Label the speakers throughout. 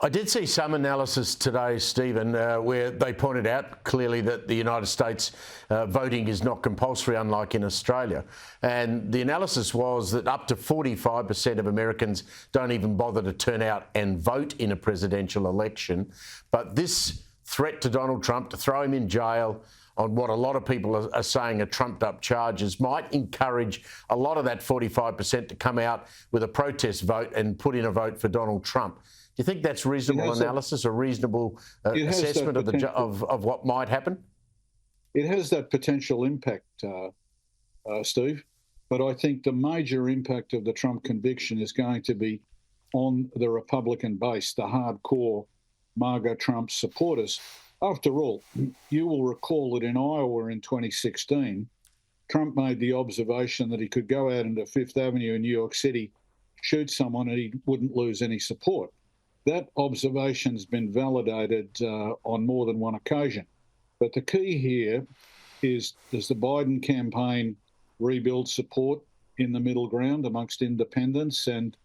Speaker 1: I did see some analysis today, Stephen, where they pointed out clearly that the United States voting is not compulsory, unlike in Australia. And the analysis was that up to 45% of Americans don't even bother to turn out and vote in a presidential election. But this threat to Donald Trump to throw him in jail on what a lot of people are saying are trumped-up charges might encourage a lot of that 45% to come out with a protest vote and put in a vote for Donald Trump. Do you think that's reasonable analysis, a reasonable assessment of what might happen?
Speaker 2: It has that potential impact, Steve, but I think the major impact of the Trump conviction is going to be on the Republican base, the hardcore MAGA Trump supporters. After all, you will recall that in Iowa in 2016, Trump made the observation that he could go out into Fifth Avenue in New York City, shoot someone, and he wouldn't lose any support. That observation's been validated on more than one occasion. But the key here is, does the Biden campaign rebuild support in the middle ground amongst independents and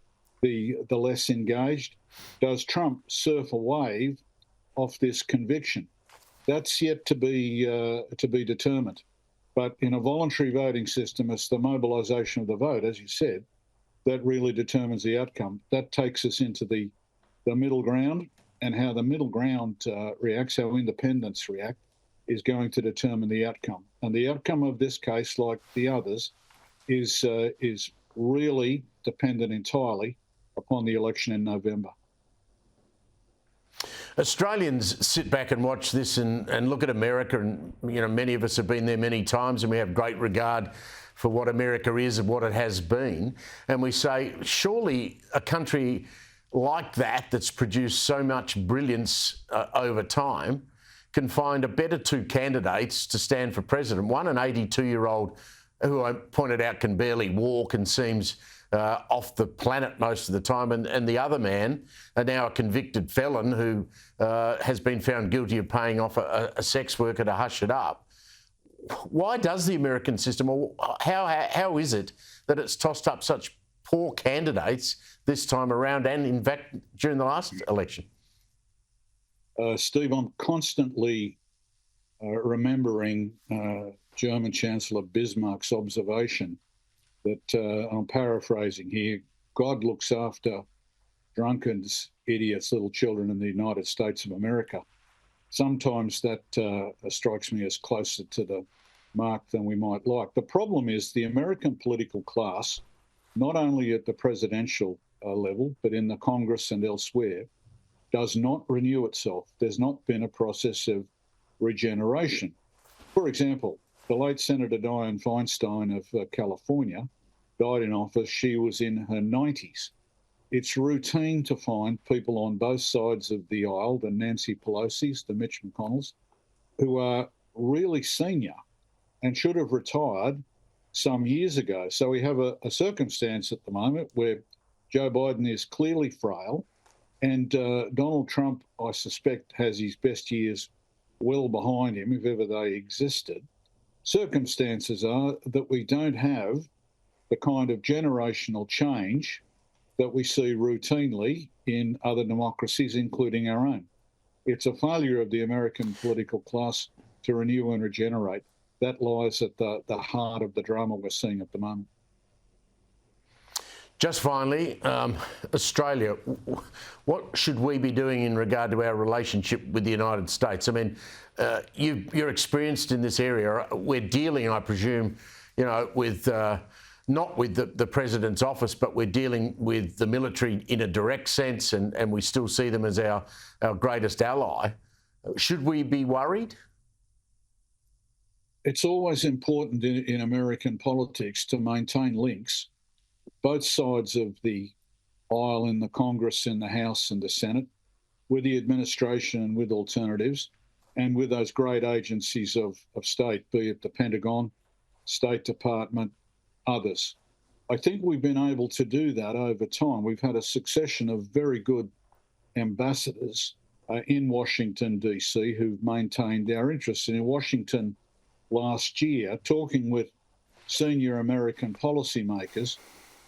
Speaker 2: the less engaged? Does Trump surf a wave off this conviction? That's yet to be determined. But in a voluntary voting system, it's the mobilisation of the vote, as you said, that really determines the outcome. That takes us into the middle ground, and how the middle ground reacts, how independents react, is going to determine the outcome. And the outcome of this case, like the others, is really dependent entirely upon the election in November.
Speaker 1: Australians sit back and watch this and look at America, and many of us have been there many times, and we have great regard for what America is and what it has been. And we say, surely a country like that, that's produced so much brilliance over time, can find a better two candidates to stand for president. One, an 82-year-old who I pointed out can barely walk and seems off the planet most of the time, and the other man, now a convicted felon who has been found guilty of paying off a sex worker to hush it up. Why does the American system, or how is it that it's tossed up such poor candidates this time around, and in fact during the last election?
Speaker 2: Steve, I'm constantly remembering German Chancellor Bismarck's observation that, I'm paraphrasing here, God looks after drunkards, idiots, little children in the United States of America. Sometimes that strikes me as closer to the mark than we might like. The problem is the American political class, not only at the presidential level, but in the Congress and elsewhere, does not renew itself. There's not been a process of regeneration. For example, the late Senator Dianne Feinstein of California died in office. She was in her 90s. It's routine to find people on both sides of the aisle, the Nancy Pelosi's, the Mitch McConnells, who are really senior and should have retired some years ago. So we have a circumstance at the moment where Joe Biden is clearly frail, and Donald Trump, I suspect, has his best years well behind him, if ever they existed. Circumstances are that we don't have the kind of generational change that we see routinely in other democracies, including our own. It's a failure of the American political class to renew and regenerate. That lies at the heart of the drama we're seeing at the moment.
Speaker 1: Just finally, Australia, what should we be doing in regard to our relationship with the United States? I mean, you're experienced in this area. We're dealing, I presume, with not with the President's office, but we're dealing with the military in a direct sense, and we still see them as our greatest ally. Should we be worried?
Speaker 2: It's always important in American politics to maintain links, both sides of the aisle in the Congress, in the House and the Senate, with the administration and with alternatives, and with those great agencies of state, be it the Pentagon, State Department, others. I think we've been able to do that over time. We've had a succession of very good ambassadors in Washington, D.C., who've maintained our interests. And in Washington last year, talking with senior American policymakers,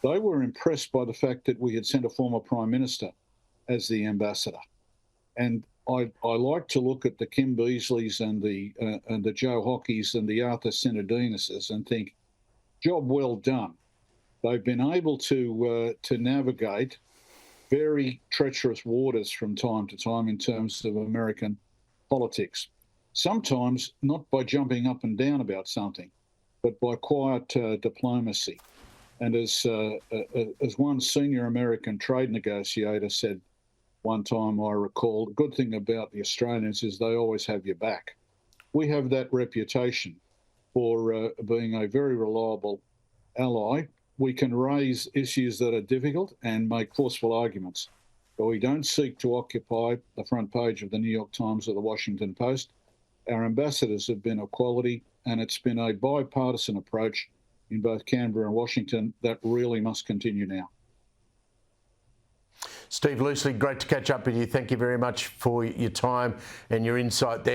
Speaker 2: they were impressed by the fact that we had sent a former Prime Minister as the ambassador. And I like to look at the Kim Beazleys and the Joe Hockeys and the Arthur Sinodinuses and think, job well done. They've been able to navigate very treacherous waters from time to time in terms of American politics. Sometimes not by jumping up and down about something, but by quiet diplomacy. And as one senior American trade negotiator said one time, I recall, the good thing about the Australians is they always have your back. We have that reputation for being a very reliable ally. We can raise issues that are difficult and make forceful arguments, but we don't seek to occupy the front page of the New York Times or the Washington Post. Our ambassadors have been of quality, and it's been a bipartisan approach in both Canberra and Washington that really must continue now.
Speaker 1: Steve Loosley, great to catch up with you. Thank you very much for your time and your insight there.